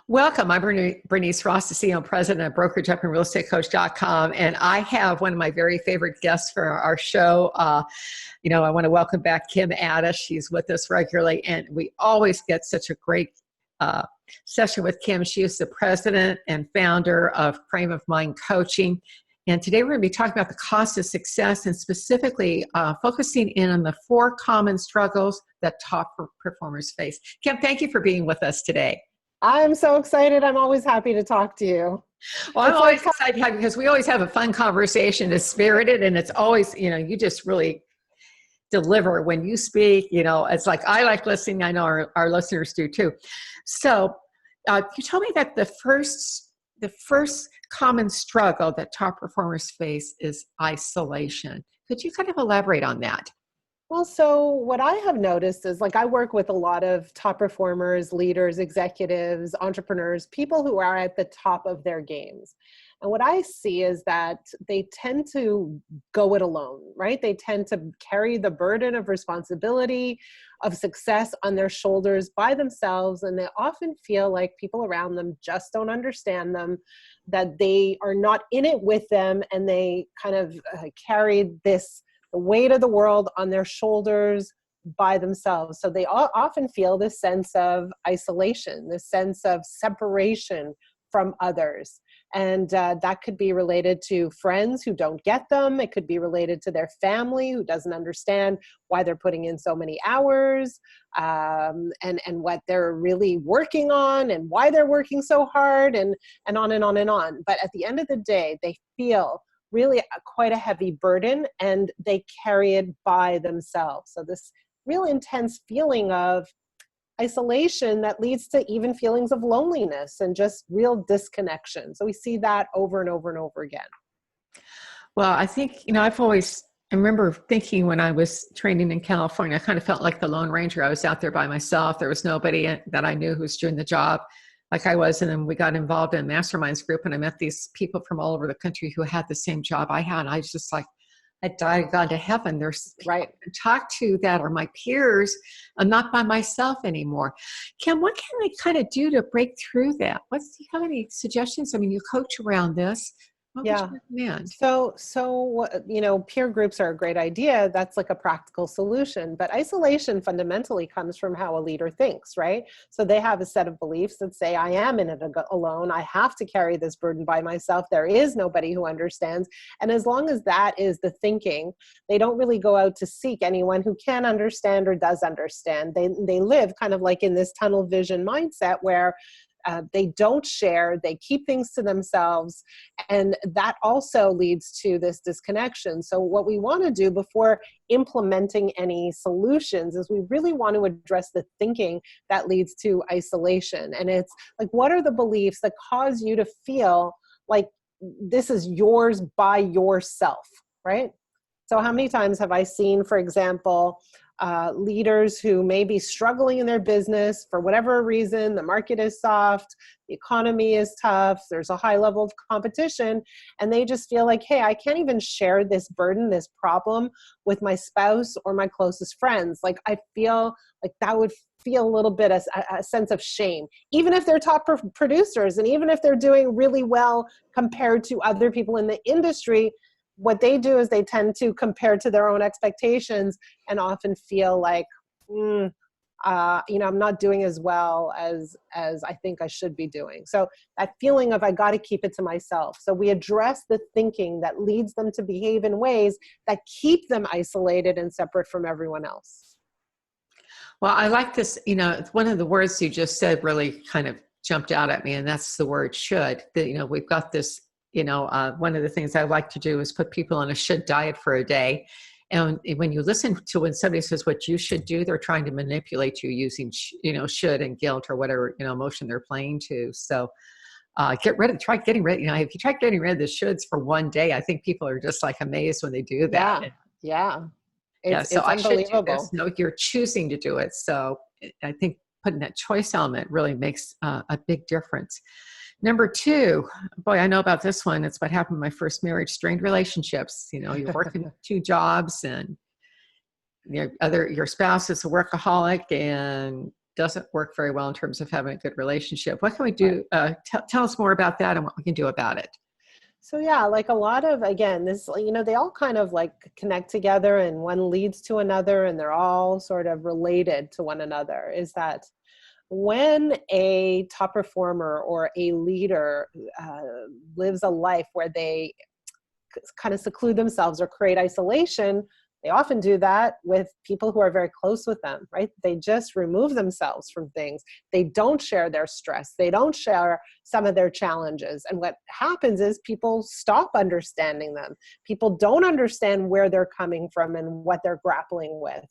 Welcome. I'm Bernice Ross, the CEO and president of BrokerageUpandRealEstateCoach.com. And I have one of my very favorite guests for our show. I want to welcome back Kim Ades. She's with us regularly, and we always get such a great session with Kim. She is the president and founder of Frame of Mind Coaching. And today we're going to be talking about the cost of success and specifically focusing in on the 4 common struggles that top performers face. Kim, thank you for being with us today. I'm so excited. I'm always happy to talk to you. Well, I'm always excited to have you because we always have a fun conversation. It's spirited, and it's always, you just really deliver when you speak. It's like I like listening. I know our listeners do too. So you told me that the first common struggle that top performers face is isolation. Could you kind of elaborate on that? Well, so what I have noticed is I work with a lot of top performers, leaders, executives, entrepreneurs, people who are at the top of their games. And what I see is that they tend to go it alone, right? They tend to carry the burden of responsibility, of success on their shoulders by themselves. And they often feel like people around them just don't understand them, that they are not in it with them, and they kind of carry the weight of the world on their shoulders by themselves. So they often feel this sense of isolation, this sense of separation from others. And that could be related to friends who don't get them. It could be related to their family who doesn't understand why they're putting in so many hours, and what they're really working on and why they're working so hard, and on and on and on. But at the end of the day, they feel really quite a heavy burden, and they carry it by themselves. So this real intense feeling of isolation that leads to even feelings of loneliness and just real disconnection. So we see that over and over and over again. Well, I think, I remember thinking when I was training in California, I kind of felt like the Lone Ranger. I was out there by myself. There was nobody that I knew who was doing the job like I was. And then we got involved in a masterminds group, and I met these people from all over the country who had the same job I had. I was just like, I died, God to heaven. There's people I can talk to that are my peers. I'm not by myself anymore. Kim, what can I kind of do to break through that? Do you have any suggestions? I mean, you coach around this. What would you recommend? So peer groups are a great idea. That's like a practical solution. But isolation fundamentally comes from how a leader thinks, right? So they have a set of beliefs that say, I am in it alone. I have to carry this burden by myself. There is nobody who understands. And as long as that is the thinking, they don't really go out to seek anyone who can understand or does understand. They live kind of like in this tunnel vision mindset where they don't share, they keep things to themselves, and that also leads to this disconnection. So what we want to do before implementing any solutions is we really want to address the thinking that leads to isolation. And it's like, what are the beliefs that cause you to feel like this is yours by yourself, right? So how many times have I seen, for example, leaders who may be struggling in their business for whatever reason? The market is soft, the economy is tough, there's a high level of competition, and they just feel like, hey, I can't even share this burden, this problem with my spouse or my closest friends. Like, I feel like that would feel a little bit a sense of shame, even if they're top producers and even if they're doing really well compared to other people in the industry. What they do is they tend to compare to their own expectations and often feel like, I'm not doing as well as I think I should be doing. So that feeling of, I got to keep it to myself. So we address the thinking that leads them to behave in ways that keep them isolated and separate from everyone else. Well, I like this, one of the words you just said really kind of jumped out at me, and that's the word should. That, we've got this, one of the things I like to do is put people on a should diet for a day. And when you listen to when somebody says what you should do, they're trying to manipulate you using, should and guilt or whatever, emotion they're playing to. So try getting rid. If you try getting rid of the shoulds for one day, I think people are just like amazed when they do that. Yeah. It's unbelievable. I should do this. No, you're choosing to do it. So I think putting that choice element really makes a big difference. Number 2, boy, I know about this one. It's what happened in my first marriage, strained relationships. You're working 2 jobs, and your spouse is a workaholic, and doesn't work very well in terms of having a good relationship. What can we do? Tell us more about that and what we can do about it. So yeah, like a lot of, again, this, they all kind of like connect together and one leads to another and they're all sort of related to one another, is that when a top performer or a leader lives a life where they kind of seclude themselves or create isolation, they often do that with people who are very close with them, right? They just remove themselves from things. They don't share their stress. They don't share some of their challenges. And what happens is people stop understanding them. People don't understand where they're coming from and what they're grappling with.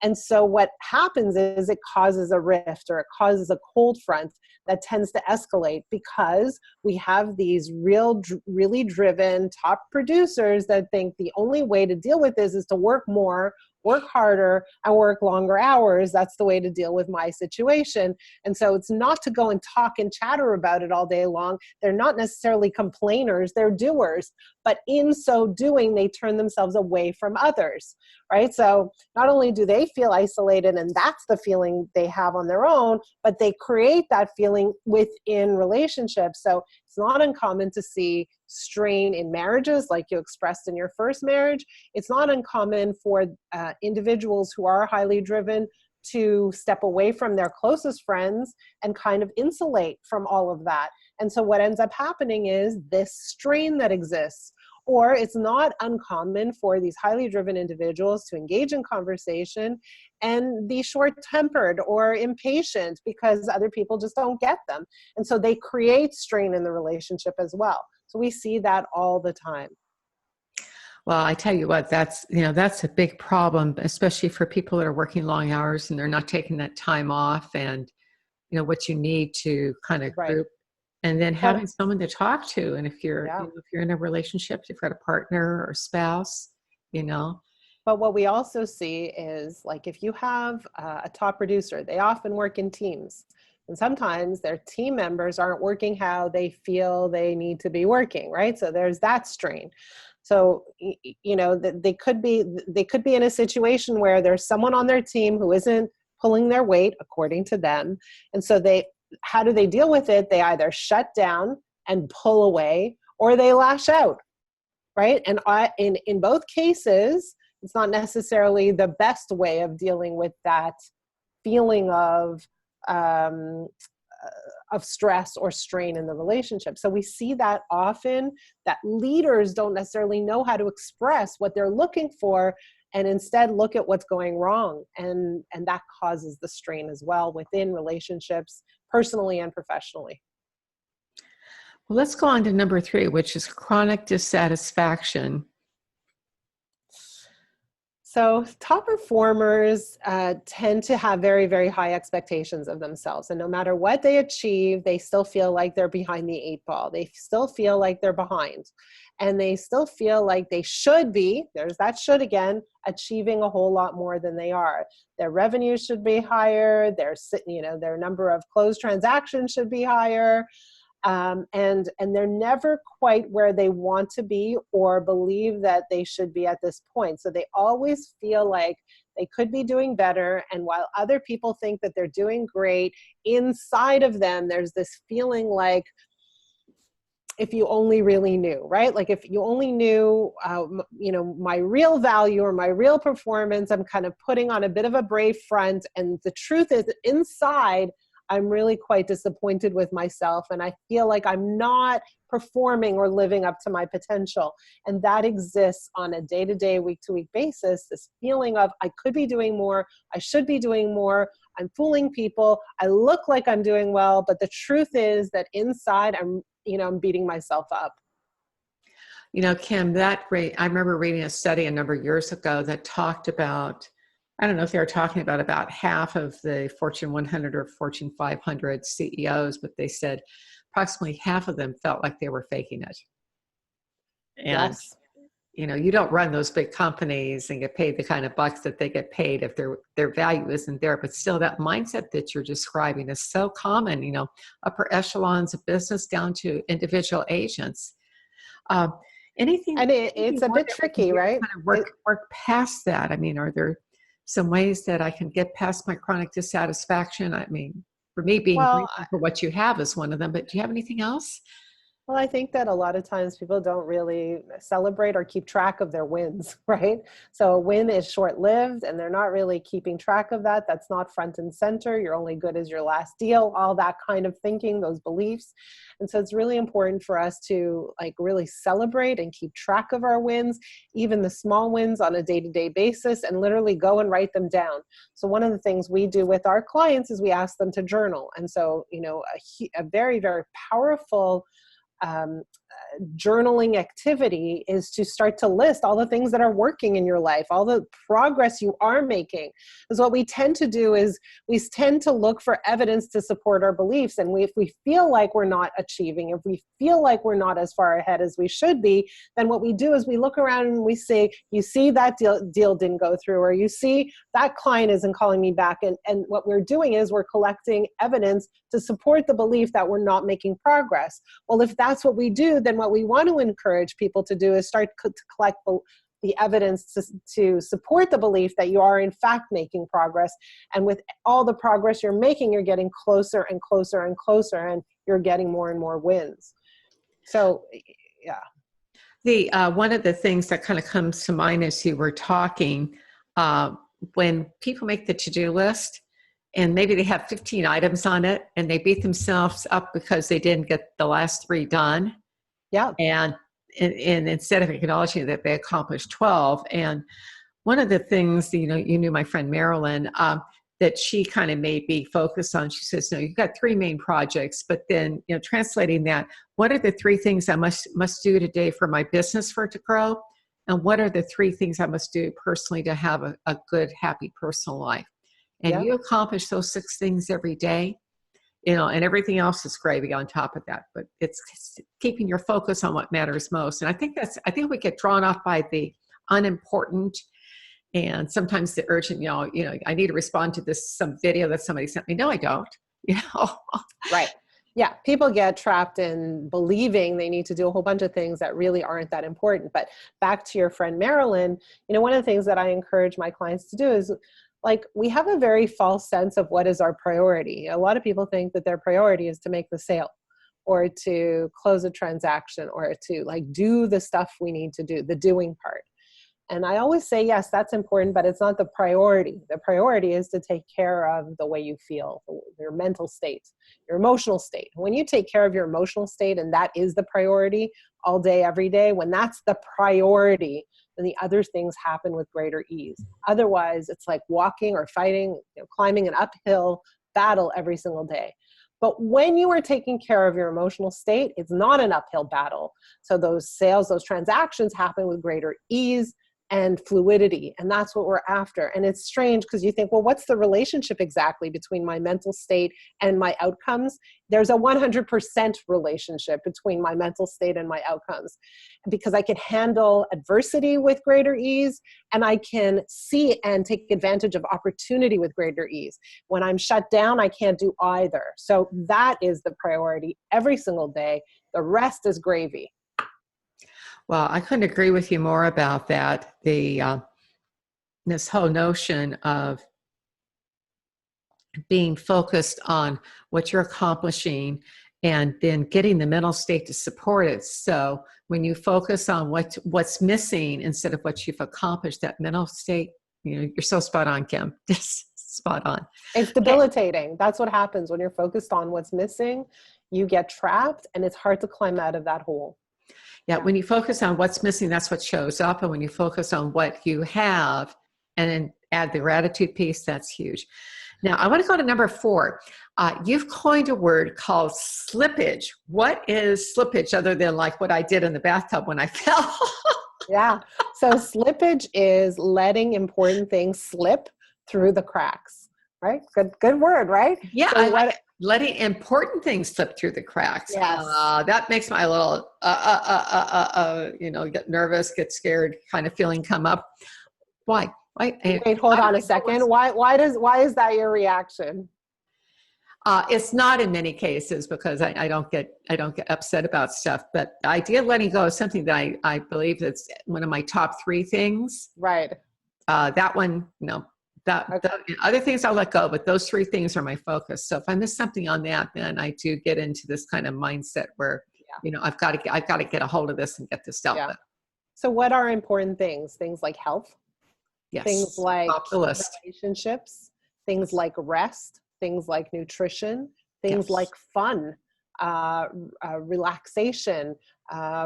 And so what happens is it causes a rift, or it causes a cold front that tends to escalate, because we have these really driven top producers that think the only way to deal with this is to work more, work harder, and work longer hours. That's the way to deal with my situation. And so it's not to go and talk and chatter about it all day long. They're not necessarily complainers, they're doers. But in so doing, they turn themselves away from others, right? So not only do they feel isolated, and that's the feeling they have on their own, but they create that feeling within relationships. So it's not uncommon to see strain in marriages like you expressed in your first marriage. It's not uncommon for individuals who are highly driven to step away from their closest friends and kind of insulate from all of that. And so what ends up happening is this strain that exists. Or it's not uncommon for these highly driven individuals to engage in conversation and be short-tempered or impatient because other people just don't get them. And so they create strain in the relationship as well. So we see that all the time. Well, I tell you what, that's a big problem, especially for people that are working long hours and they're not taking that time off, and what you need to kind of group, and then having someone to talk to. And if you're if you're in a relationship, you've got a partner or spouse, But what we also see is, like, if you have a top producer, they often work in teams. And sometimes their team members aren't working how they feel they need to be working, right? So there's that strain. So, they could be in a situation where there's someone on their team who isn't pulling their weight according to them. And so how do they deal with it? They either shut down and pull away, or they lash out, right? And in both cases, it's not necessarily the best way of dealing with that feeling of stress or strain in the relationship. So we see that often, that leaders don't necessarily know how to express what they're looking for, and instead look at what's going wrong. And that causes the strain as well within relationships, personally and professionally. Well, let's go on to number 3, which is chronic dissatisfaction. So top performers tend to have very, very high expectations of themselves. And no matter what they achieve, they still feel like they're behind the 8 ball. They still feel like they're behind. And they still feel like they should be, there's that should again, achieving a whole lot more than they are. Their revenue should be higher. Their number of closed transactions should be higher. And they're never quite where they want to be or believe that they should be at this point. So they always feel like they could be doing better. And while other people think that they're doing great, inside of them, there's this feeling like, if you only really knew, right? Like if you only knew, my real value or my real performance, I'm kind of putting on a bit of a brave front. And the truth is, inside, I'm really quite disappointed with myself, and I feel like I'm not performing or living up to my potential. And that exists on a day-to-day, week-to-week basis, this feeling of I could be doing more, I should be doing more, I'm fooling people, I look like I'm doing well, but the truth is that inside I'm beating myself up. Kim, I remember reading a study a number of years ago that talked about, I don't know if they were talking about half of the Fortune 100 or Fortune 500 CEOs, but they said approximately half of them felt like they were faking it. And, Yes. You don't run those big companies and get paid the kind of bucks that they get paid if their value isn't there. But still, that mindset that you're describing is so common, upper echelons of business down to individual agents. It's a bit tricky, right? Kind of work past that. I mean, are there some ways that I can get past my chronic dissatisfaction? I mean, for me, being Well, grateful for what you have is one of them, but do you have anything else? Well, I think that a lot of times people don't really celebrate or keep track of their wins, right? So a win is short-lived and they're not really keeping track of that. That's not front and center. You're only good as your last deal, all that kind of thinking, those beliefs. And so it's really important for us to like really celebrate and keep track of our wins, even the small wins on a day-to-day basis, and literally go and write them down. So one of the things we do with our clients is we ask them to journal. And so, a very, very powerful um, journaling activity is to start to list all the things that are working in your life, all the progress you are making. Because what we tend to do is we tend to look for evidence to support our beliefs. And if we feel like we're not achieving, if we feel like we're not as far ahead as we should be, then what we do is we look around and we say, you see that deal didn't go through, or you see that client isn't calling me back. And what we're doing is we're collecting evidence to support the belief that we're not making progress. Well, if that's what we do, then what we want to encourage people to do is start to collect the evidence to support the belief that you are in fact making progress. And with all the progress you're making, you're getting closer and closer and closer, and you're getting more and more wins. So, yeah. The one of the things that kind of comes to mind as you were talking, when people make the to-do list, and maybe they have 15 items on it, and they beat themselves up because they didn't get the last 3 done. Yeah. And instead of acknowledging that they accomplished 12. And one of the things, you knew my friend Marilyn, that she kind of made me focus on, she says, no, you've got 3 main projects, but then, translating that, what are the 3 things I must do today for my business for it to grow? And what are the 3 things I must do personally to have a good, happy personal life? And Yeah. you accomplish those 6 things every day, and everything else is gravy on top of that. But it's keeping your focus on what matters most. And I think we get drawn off by the unimportant and sometimes the urgent, I need to respond to some video that somebody sent me. No, I don't. Right. Yeah. People get trapped in believing they need to do a whole bunch of things that really aren't that important. But back to your friend Marilyn, one of the things that I encourage my clients to do is, like, we have a very false sense of what is our priority. A lot of people think that their priority is to make the sale or to close a transaction or to do the stuff we need to do, the doing part. And I always say, yes, that's important, but it's not the priority. The priority is to take care of the way you feel, your mental state, your emotional state. When you take care of your emotional state, and that is the priority all day, every day, when that's the priority, then the other things happen with greater ease. Otherwise, it's like walking or fighting, climbing an uphill battle every single day. But when you are taking care of your emotional state, it's not an uphill battle. So those sales, those transactions happen with greater ease and fluidity. And that's what we're after. And it's strange because you think, well, what's the relationship exactly between my mental state and my outcomes? There's a 100% relationship between my mental state and my outcomes, because I can handle adversity with greater ease, and I can see and take advantage of opportunity with greater ease. When I'm shut down, I can't do either. So that is the priority every single day. The rest is gravy. Well, I couldn't agree with you more about that. This whole notion of being focused on what you're accomplishing and then getting the mental state to support it. So when you focus on what's missing instead of what you've accomplished, that mental state, you're so spot on, Kim. Just spot on. It's debilitating. That's what happens when you're focused on what's missing. You get trapped, and it's hard to climb out of that hole. Yeah, when you focus on what's missing, that's what shows up. And when you focus on what you have and then add the gratitude piece, that's huge. Now, I want to go to number 4. You've coined a word called slippage. What is slippage other than like what I did in the bathtub when I fell? Yeah. So slippage is letting important things slip through the cracks, right? Good word, right? Yeah, So letting important things slip through the cracks. Yes. That makes my little, get nervous, get scared kind of feeling come up. Why? Wait, hold on a second. Why is that your reaction? It's not in many cases because I don't get upset about stuff. But the idea of letting go is something that I believe that's one of my top 3 things. Right. That one, no, that other things I'll let go, but those three things are my focus. So if I miss something on that, then I do get into this kind of mindset where, Yeah. I've got to get a hold of this and get this dealt Yeah. with. So what are important things? Things like health, things Yes. like Top the list. relationships, things like rest, things like nutrition, things like Yes. fun, relaxation,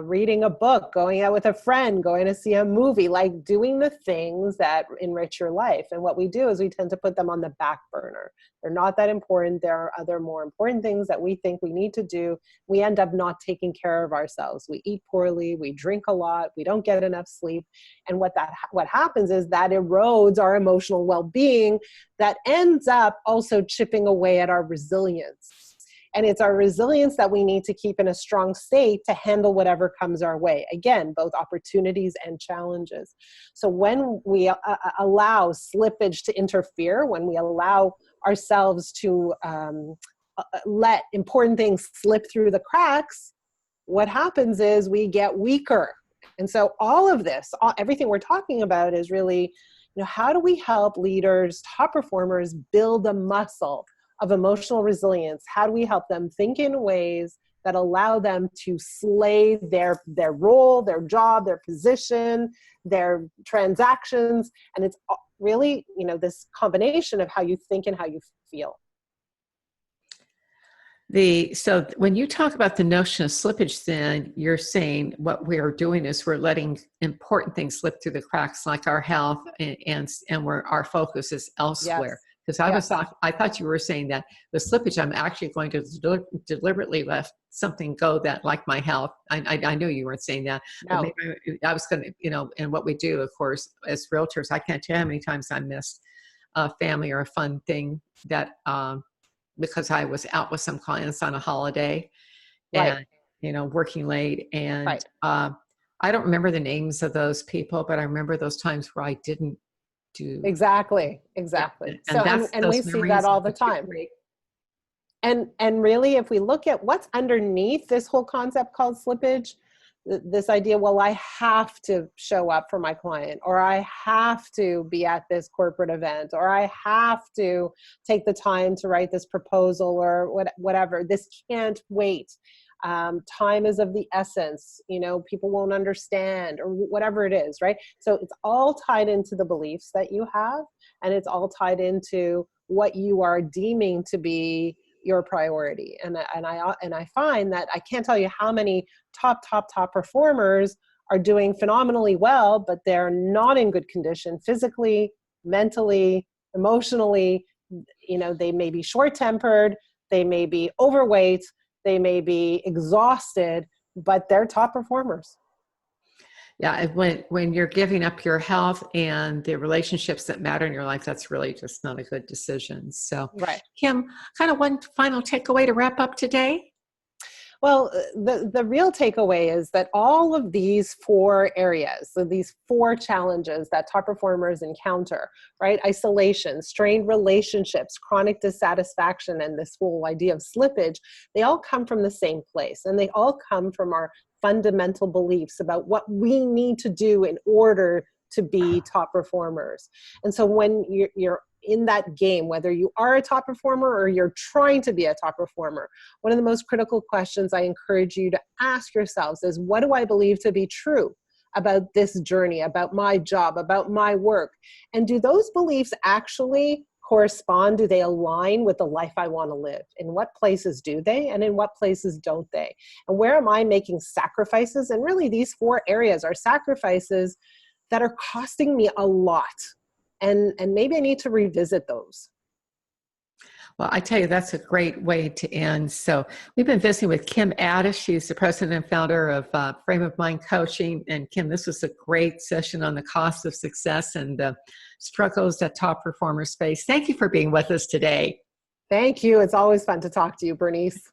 reading a book, going out with a friend, going to see a movie, like doing the things that enrich your life. And what we do is we tend to put them on the back burner. They're not that important. There are other more important things that we think we need to do. We end up not taking care of ourselves. We eat poorly, we drink a lot, we don't get enough sleep. And what happens is that erodes our emotional well-being, that ends up also chipping away at our resilience. And it's our resilience that we need to keep in a strong state to handle whatever comes our way. Again, both opportunities and challenges. So when we allow slippage to interfere, when we allow ourselves to let important things slip through the cracks, what happens is we get weaker. And so all of this, everything we're talking about is really, how do we help leaders, top performers, build a muscle of emotional resilience? How do we help them think in ways that allow them to slay their role, their job, their position, their transactions? And it's really, this combination of how you think and how you feel. So when you talk about the notion of slippage, then you're saying what we're doing is we're letting important things slip through the cracks, like our health, and where our focus is elsewhere. Yes. Because I thought you were saying that the slippage, I'm actually going to deliberately let something go that, like my health. I knew you weren't saying that. No. But maybe I was going to, and what we do, of course, as realtors, I can't tell you how many times I missed a family or a fun thing that, because I was out with some clients on a holiday and, Right. Working late. And Right. I don't remember the names of those people, but I remember those times where I didn't do. Exactly. And So, that's and we those see that memories all the time. And really, if we look at what's underneath this whole concept called slippage, this idea, well, I have to show up for my client, or I have to be at this corporate event, or I have to take the time to write this proposal, or whatever. This can't wait. Time is of the essence. People won't understand, or whatever it is, right? So it's all tied into the beliefs that you have, and it's all tied into what you are deeming to be your priority. And I find that I can't tell you how many top performers are doing phenomenally well, but they're not in good condition physically, mentally, emotionally. They may be short-tempered, they may be overweight, they may be exhausted, but they're top performers. Yeah, when you're giving up your health and the relationships that matter in your life, that's really just not a good decision. So, Right. Kim, kind of one final takeaway to wrap up today? Well, the real takeaway is that all of these four areas, so these four challenges that top performers encounter, right? Isolation, strained relationships, chronic dissatisfaction, and this whole idea of slippage, they all come from the same place. And they all come from our fundamental beliefs about what we need to do in order to be top performers. And so when you're in that game, whether you are a top performer or you're trying to be a top performer, one of the most critical questions I encourage you to ask yourselves is, what do I believe to be true about this journey, about my job, about my work? And do those beliefs actually correspond? Do they align with the life I want to live? In what places do they, and in what places don't they? And where am I making sacrifices? And really, these four areas are sacrifices that are costing me a lot. And maybe I need to revisit those. Well, I tell you, that's a great way to end. So we've been visiting with Kim Ades. She's the president and founder of Frame of Mind Coaching. And Kim, this was a great session on the cost of success and the struggles that top performers face. Thank you for being with us today. Thank you. It's always fun to talk to you, Bernice.